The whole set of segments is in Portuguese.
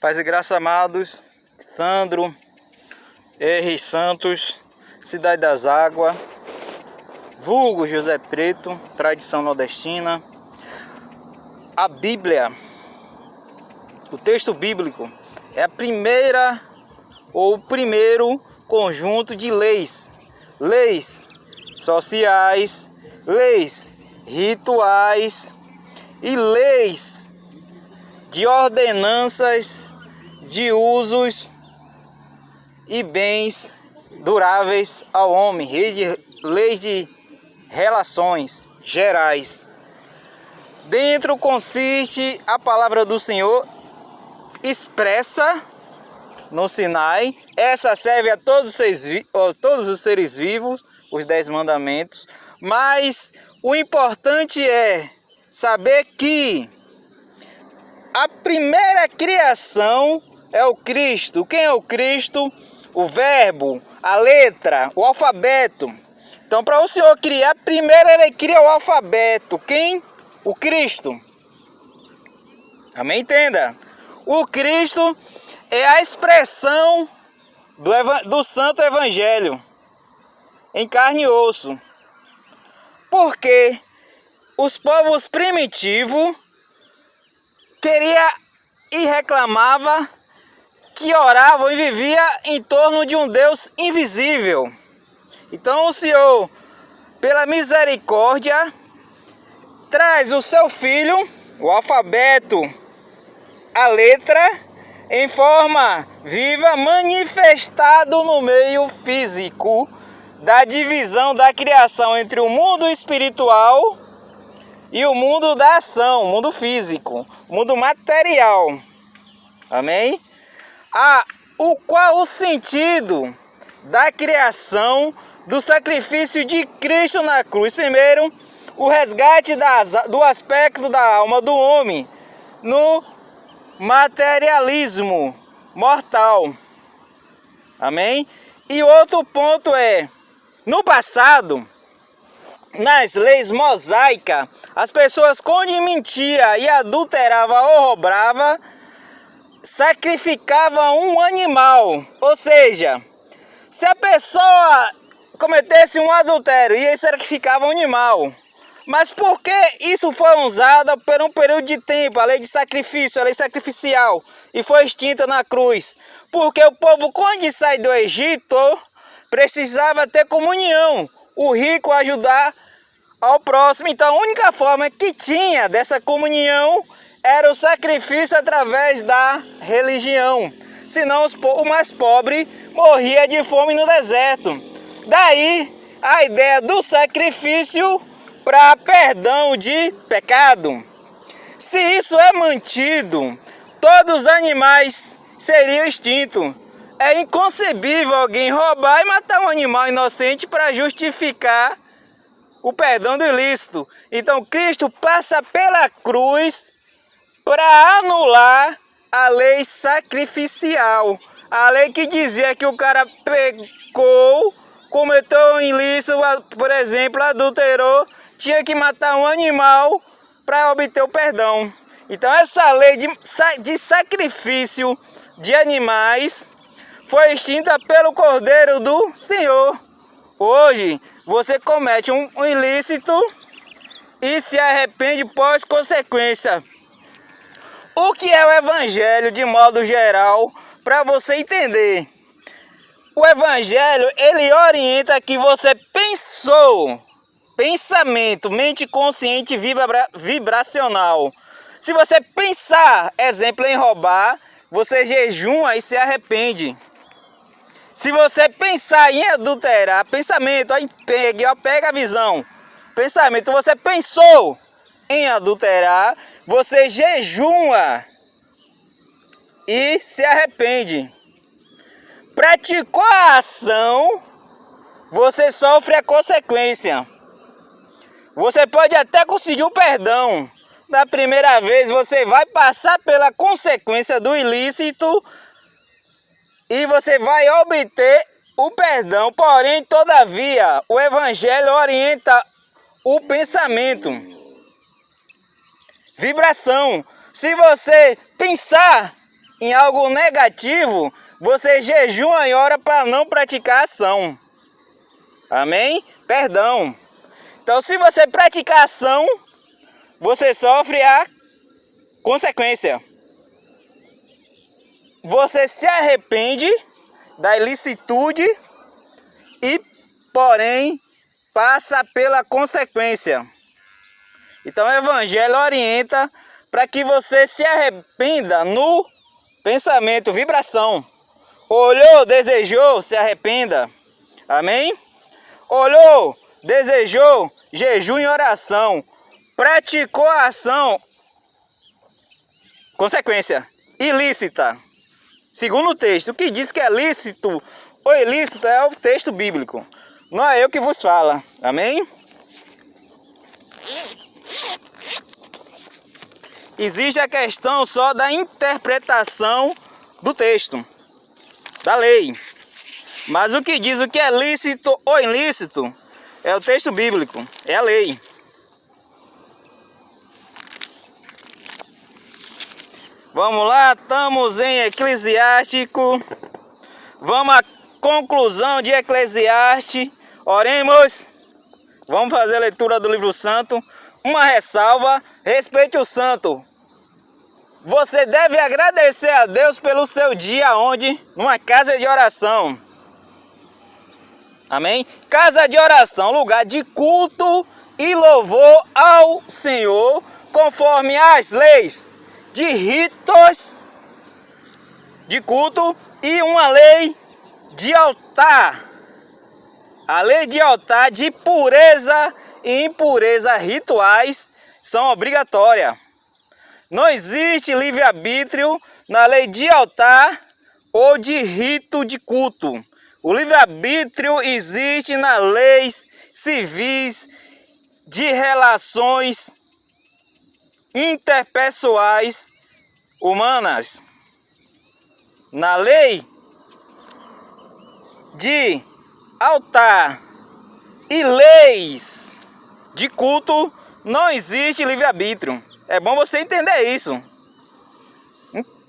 Paz e graça, amados. Sandro R. Santos, Cidade das Águas, vulgo José Preto, tradição nordestina. A Bíblia, o texto bíblico, é a primeira ou o primeiro conjunto de leis sociais, leis rituais e leis de ordenanças de usos e bens duráveis ao homem, leis de relações gerais. Dentro consiste a palavra do Senhor expressa no Sinai. Essa serve a todos os seres vivos, os 10 mandamentos. Mas o importante é saber que a primeira criação é o Cristo. Quem é o Cristo? O verbo, a letra, o alfabeto. Então, para o Senhor criar, primeiro ele cria o alfabeto. Quem? O Cristo. Amém? Entenda. O Cristo é a expressão do Santo Evangelho em carne e osso. Porque os povos primitivos queriam e reclamavam que oravam e viviam em torno de um Deus invisível. Então o Senhor, pela misericórdia, traz o seu Filho, o alfabeto, a letra, em forma viva, manifestado no meio físico da divisão da criação entre o mundo espiritual e o mundo da ação, o mundo físico, o mundo material. Amém? Qual o sentido da criação, do sacrifício de Cristo na cruz? Primeiro, o resgate do aspecto da alma do homem no materialismo mortal. Amém? E outro ponto é, no passado, nas leis mosaicas, as pessoas quando mentiam e adulteravam ou roubavam, sacrificavam um animal. Ou seja, se a pessoa cometesse um adultério, e sacrificava um animal. Mas por que isso foi usado por um período de tempo, a lei de sacrifício, a lei sacrificial, e foi extinta na cruz? Porque o povo, quando sai do Egito, precisava ter comunhão, o rico ajudar ao próximo. Então a única forma que tinha dessa comunhão era o sacrifício através da religião. Senão o mais pobre morria de fome no deserto. Daí a ideia do sacrifício para perdão de pecado. Se isso é mantido, todos os animais seriam extintos. É inconcebível alguém roubar e matar um animal inocente para justificar o perdão do ilícito. Então Cristo passa pela cruz para anular a lei sacrificial. A lei que dizia que o cara pecou, cometeu um ilícito, por exemplo, adulterou, tinha que matar um animal para obter o perdão. Então essa lei de sacrifício de animais foi extinta pelo Cordeiro do Senhor. Hoje você comete um ilícito e se arrepende pós consequência. O que é o Evangelho de modo geral, para você entender? O Evangelho, ele orienta que você pensou, pensamento, mente consciente vibracional. Se você pensar, exemplo, em roubar, você jejuma e se arrepende. Se você pensar em adulterar, pensamento, aí pega a visão. Pensamento, você pensou em adulterar, você jejuma e se arrepende. Praticou a ação, você sofre a consequência. Você pode até conseguir o perdão. Da primeira vez você vai passar pela consequência do ilícito e você vai obter o perdão. Porém, todavia, o Evangelho orienta o pensamento. Vibração. Se você pensar em algo negativo, você jejua e ora para não praticar ação. Amém? Perdão. Então, se você praticar ação, você sofre a consequência. Você se arrepende da ilicitude e, porém, passa pela consequência. Então, o Evangelho orienta para que você se arrependa no pensamento, vibração. Olhou, desejou, se arrependa. Amém? Olhou, desejou, jejum e oração. Praticou a ação, consequência, ilícita. Segundo o texto, o que diz que é lícito ou ilícito é o texto bíblico. Não é eu que vos falo. Amém? Existe a questão só da interpretação do texto, da lei. Mas o que diz o que é lícito ou ilícito é o texto bíblico, é a lei. Vamos lá, estamos em Eclesiástico. Vamos à conclusão de Eclesiastes. Oremos. Vamos fazer a leitura do livro santo. Uma ressalva, respeite o santo. Você deve agradecer a Deus pelo seu dia onde? Numa casa de oração. Amém? Casa de oração, lugar de culto e louvor ao Senhor, conforme as leis de ritos de culto e uma lei de altar. A lei de altar de pureza e impureza rituais são obrigatórias. Não existe livre-arbítrio na lei de altar ou de rito de culto. O livre-arbítrio existe nas leis civis de relações interpessoais humanas. Na lei de altar e leis de culto não existe livre-arbítrio. É bom você entender isso.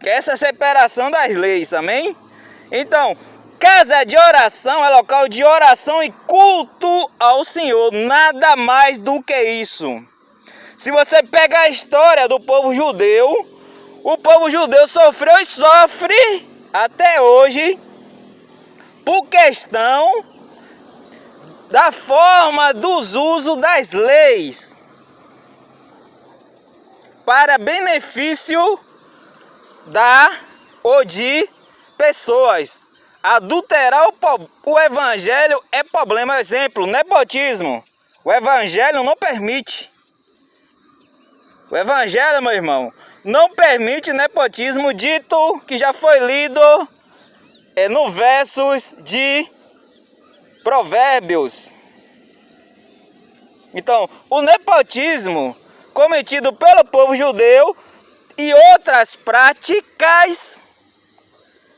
Essa separação das leis, amém? Então, casa de oração é local de oração e culto ao Senhor. Nada mais do que isso. Se você pega a história do povo judeu, o povo judeu sofreu e sofre até hoje por questão da forma dos usos das leis para benefício ou de pessoas. Adulterar o evangelho é problema. Exemplo, nepotismo. O evangelho não permite. O evangelho, meu irmão, não permite nepotismo, dito que já foi lido no versos de Provérbios. Então, o nepotismo cometido pelo povo judeu e outras práticas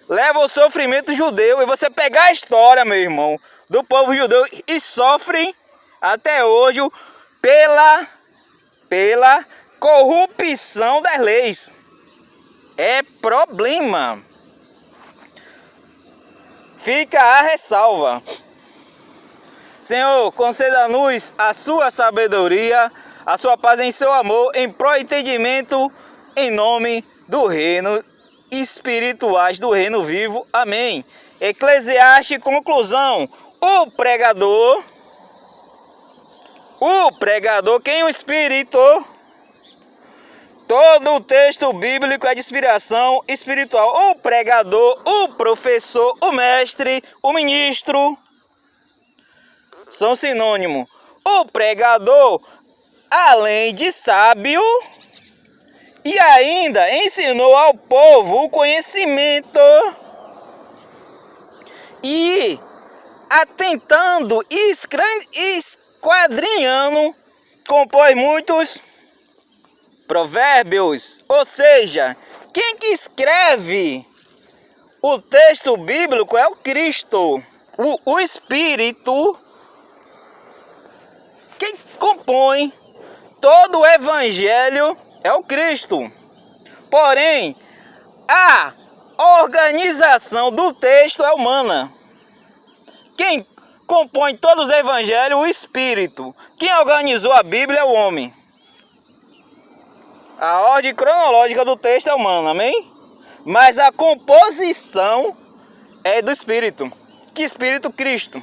leva ao sofrimento judeu. E você pegar a história, meu irmão, do povo judeu e sofre até hoje pela corrupção das leis. É problema. Fica a ressalva. Senhor, conceda-nos a sua sabedoria, a sua paz em seu amor, em pró-entendimento, em nome do reino espirituais do reino vivo. Amém. Eclesiastes, conclusão. O pregador, quem é o Espírito? Todo o texto bíblico é de inspiração espiritual. O pregador, o professor, o mestre, o ministro são sinônimos. O pregador, além de sábio, e ainda ensinou ao povo o conhecimento e atentando e esquadrinhando, compôs muitos provérbios. Ou seja, quem que escreve o texto bíblico é o Cristo, o Espírito. Quem compõe todo o evangelho é o Cristo. Porém, há A organização do texto é humana. Quem compõe todos os evangelhos, o Espírito. Quem organizou a Bíblia é o homem. A ordem cronológica do texto é humana, amém? Mas a composição é do Espírito. Que Espírito? Cristo.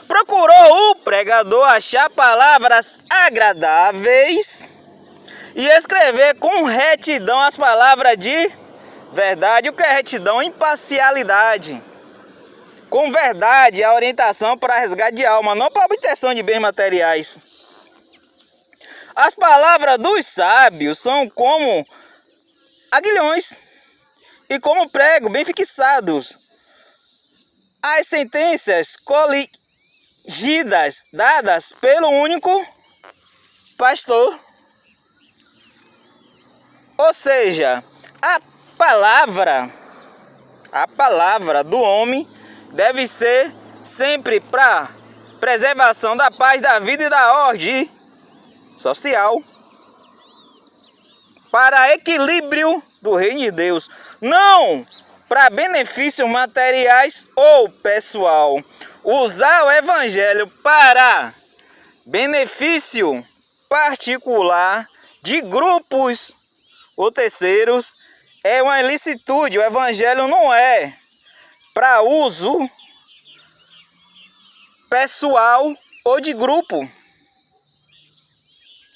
Procurou o pregador achar palavras agradáveis e escrever com retidão as palavras de verdade. O que é retidão? Imparcialidade. Com verdade, a orientação para resgate de alma, não para obtenção de bens materiais. As palavras dos sábios são como aguilhões e como prego bem fixados. As sentenças coligidas dadas pelo único pastor. Ou seja, a palavra do homem deve ser sempre para preservação da paz, da vida e da ordem social, para equilíbrio do reino de Deus, não para benefícios materiais ou pessoal. Usar o evangelho para benefício particular de grupos ou terceiros é uma ilicitude. O evangelho não é para uso pessoal ou de grupo.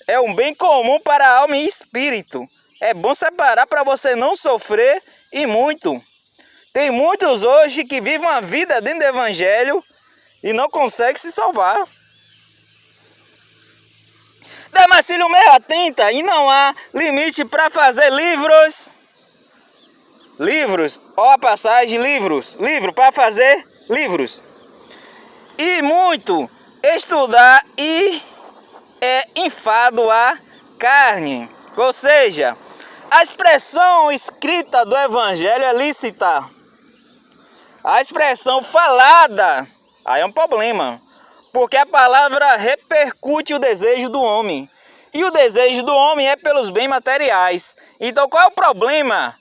É um bem comum para a alma e espírito. É bom separar para você não sofrer e muito. Tem muitos hoje que vivem uma vida dentro do evangelho e não conseguem se salvar. Damasceno meio atenta e não há limite para fazer livros. Livros, ó a passagem, livro para fazer livros. E muito estudar e é enfado à carne. Ou seja, a expressão escrita do evangelho é lícita. A expressão falada, aí é um problema. Porque a palavra repercute o desejo do homem. E o desejo do homem é pelos bens materiais. Então qual é o problema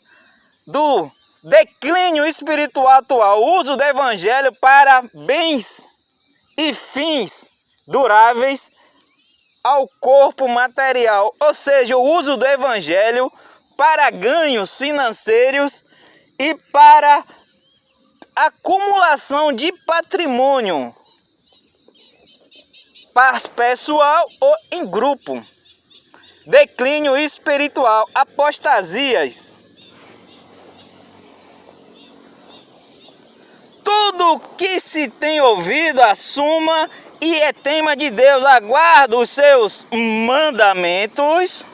do declínio espiritual atual? O uso do evangelho para bens e fins duráveis ao corpo material, ou seja, o uso do evangelho para ganhos financeiros e para acumulação de patrimônio pessoal ou em grupo. Declínio espiritual, apostasias. Tudo que se tem ouvido, assuma e é tema de Deus. Aguarda os seus mandamentos.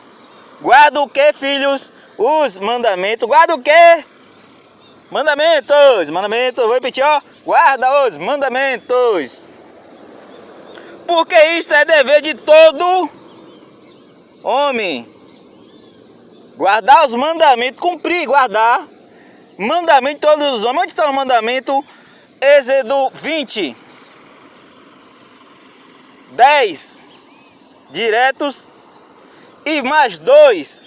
Guarda o que, filhos? Os mandamentos. Guarda o que? Mandamentos. Vou repetir, ó. Guarda os mandamentos. Porque isto é dever de todo homem. Guardar os mandamentos. Cumprir, guardar. Mandamento de todos os homens. Onde está o mandamento? Êxodo 20. 10 diretos e mais 2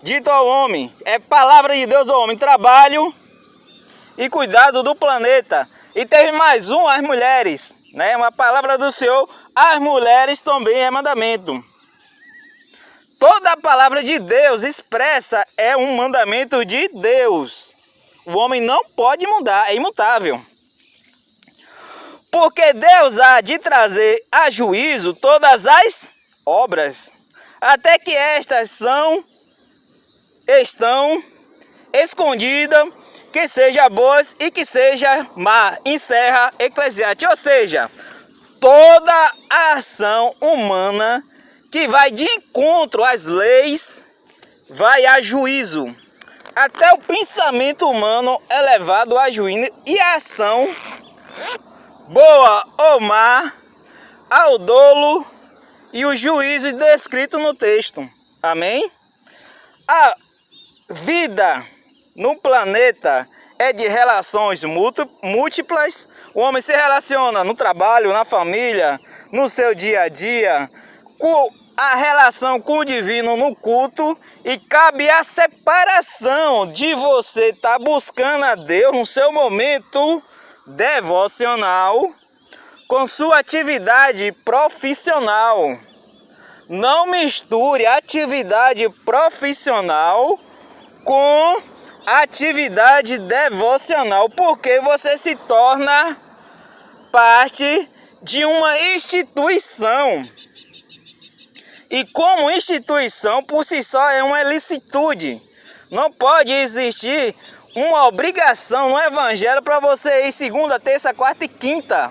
dito ao homem. É palavra de Deus ao homem: trabalho e cuidado do planeta. E teve mais um, as mulheres, né? Uma palavra do Senhor às mulheres também é mandamento. Toda a palavra de Deus expressa é um mandamento de Deus. O homem não pode mudar, é imutável. Porque Deus há de trazer a juízo todas as obras, até que estas estão escondidas, que seja boas e que seja má. Encerra Eclesiastes. Ou seja, toda a ação humana que vai de encontro às leis vai a juízo. Até o pensamento humano é levado a juízo e a ação boa ou má, ao dolo e os juízos descritos no texto. Amém? A vida no planeta é de relações múltiplas. O homem se relaciona no trabalho, na família, no seu dia a dia, com a relação com o divino no culto e cabe a separação de você estar buscando a Deus no seu momento devocional com sua atividade profissional. Não misture atividade profissional com atividade devocional, porque você se torna parte de uma instituição. E como instituição, por si só, é uma ilicitude. Não pode existir uma obrigação no evangelho para você ir segunda, terça, quarta e quinta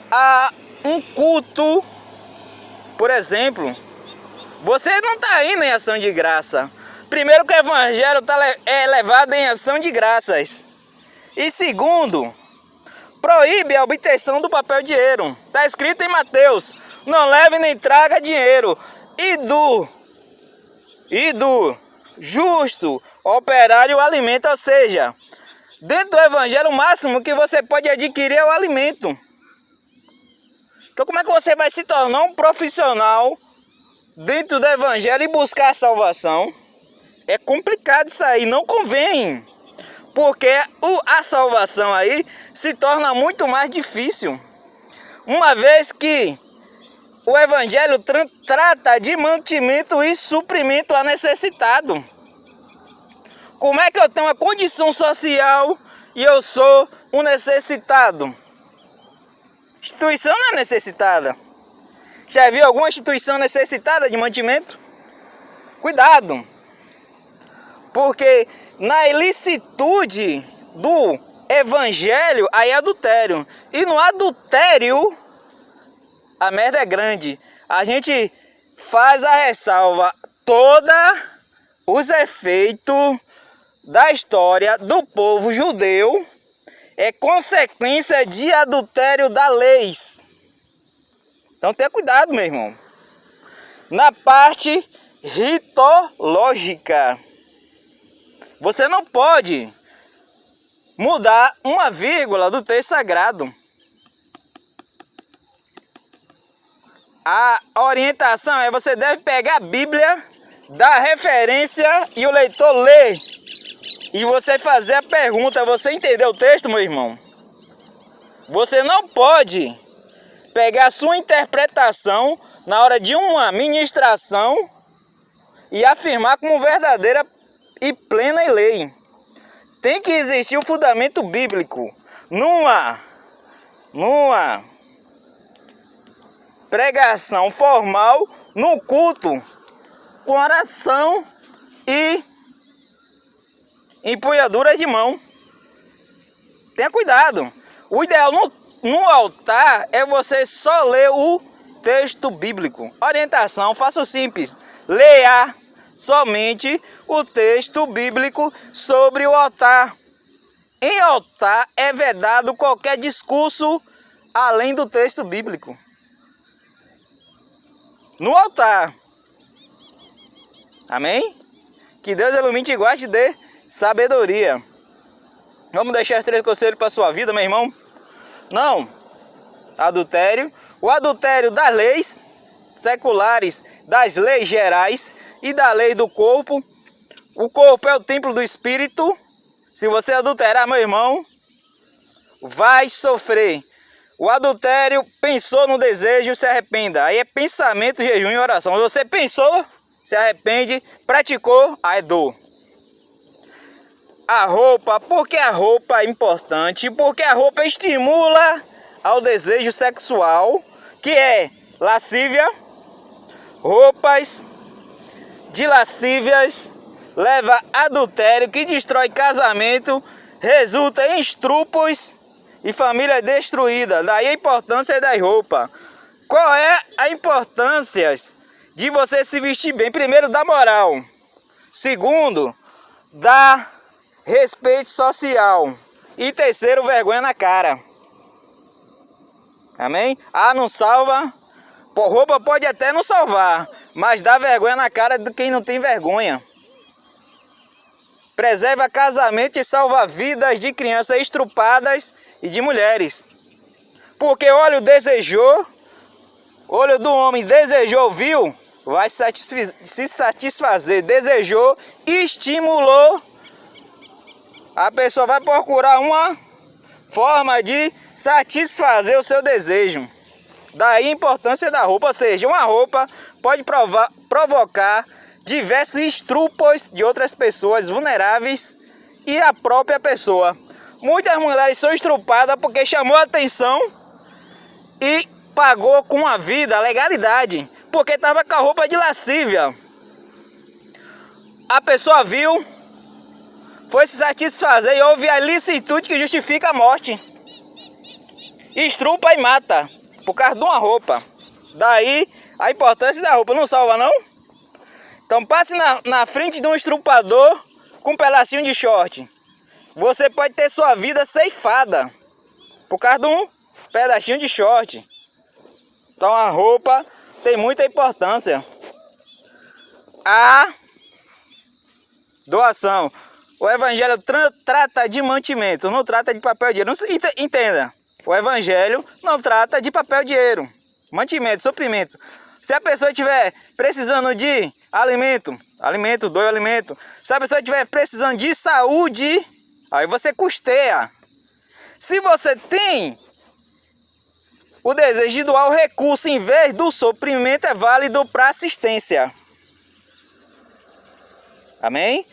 a um culto, por exemplo. Você não está indo em ação de graça. Primeiro que o evangelho é levado em ação de graças. E segundo, proíbe a obtenção do papel dinheiro. Está escrito em Mateus: não leve nem traga dinheiro. E do justo operário o alimento, ou seja, dentro do evangelho o máximo que você pode adquirir é o alimento. Então como é que você vai se tornar um profissional dentro do evangelho e buscar a salvação? É complicado isso aí, não convém. Porque a salvação aí se torna muito mais difícil. Uma vez que o evangelho trata de mantimento e suprimento a necessitado. Como é que eu tenho uma condição social e eu sou um necessitado? Instituição não é necessitada. Já viu alguma instituição necessitada de mantimento? Cuidado! Porque na ilicitude do evangelho, aí é adultério. E no adultério, a merda é grande. A gente faz a ressalva: todos os efeitos da história do povo judeu é consequência de adultério da lei. Então tenha cuidado, meu irmão. Na parte ritológica, você não pode mudar uma vírgula do texto sagrado. A orientação é: você deve pegar a Bíblia, dar referência e o leitor lê. E você fazer a pergunta: você entendeu o texto, meu irmão? Você não pode pegar a sua interpretação na hora de uma ministração e afirmar como verdadeira e plena lei. Tem que existir o fundamento bíblico numa pregação formal, no culto, com oração e empunhadura de mão. Tenha cuidado. O ideal no altar é você só ler o texto bíblico. Orientação: faça o simples. Leia somente o texto bíblico sobre o altar. Em altar é vedado qualquer discurso além do texto bíblico. No altar. Amém? Que Deus ilumine e guarde de sabedoria. Vamos deixar os 3 conselhos para a sua vida, meu irmão? Não. Adultério. O adultério das leis seculares, das leis gerais e da lei do corpo. O corpo é o templo do Espírito. Se você adulterar, meu irmão, vai sofrer. O adultério: pensou no desejo, se arrependa. Aí é pensamento, jejum e oração. Se você pensou, se arrepende, praticou, aí é dor. A roupa: porque a roupa é importante? Porque a roupa estimula ao desejo sexual, que é lascívia. Roupas de lascívias leva a adultério, que destrói casamento, resulta em estrupos e família destruída. Daí a importância das roupas. Qual é a importância de você se vestir bem? Primeiro, da moral. Segundo, da respeito social. E terceiro, vergonha na cara. Amém? Ah, não salva. Roupa pode até não salvar, mas dá vergonha na cara de quem não tem vergonha. Preserva casamento e salva vidas de crianças estrupadas e de mulheres. Porque olho desejou, olho do homem desejou, viu, vai se satisfazer, desejou, estimulou, a pessoa vai procurar uma forma de satisfazer o seu desejo. Daí a importância da roupa, ou seja, uma roupa pode provocar diversos estrupos de outras pessoas vulneráveis e a própria pessoa. Muitas mulheres são estrupadas porque chamou a atenção e pagou com a vida, a legalidade, porque estava com a roupa de lascívia. A pessoa viu, foi se satisfazer e houve a licitude que justifica a morte. Estrupa e mata por causa de uma roupa. Daí a importância da roupa. Não salva não? Então passe na frente de um estrupador com um pedacinho de short. Você pode ter sua vida ceifada por causa de um pedacinho de short. Então a roupa tem muita importância. A doação. O evangelho trata de mantimento, não trata de papel e dinheiro. Entenda, o evangelho não trata de papel e dinheiro. Mantimento, suprimento. Se a pessoa estiver precisando de alimento, doe alimento. Se a pessoa estiver precisando de saúde, aí você custeia. Se você tem o desejo de doar o recurso em vez do suprimento, é válido para assistência. Amém?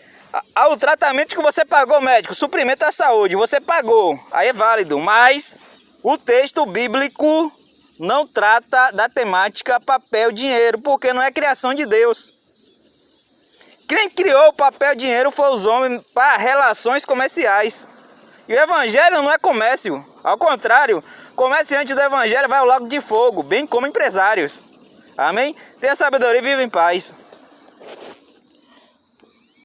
O tratamento que você pagou, médico, suprimento à saúde, você pagou, aí é válido, mas o texto bíblico não trata da temática papel, dinheiro, porque não é criação de Deus. Quem criou o papel e dinheiro foi os homens para relações comerciais. E o evangelho não é comércio, ao contrário, comerciante do evangelho vai ao lago de fogo, bem como empresários. Amém? Tenha sabedoria e viva em paz.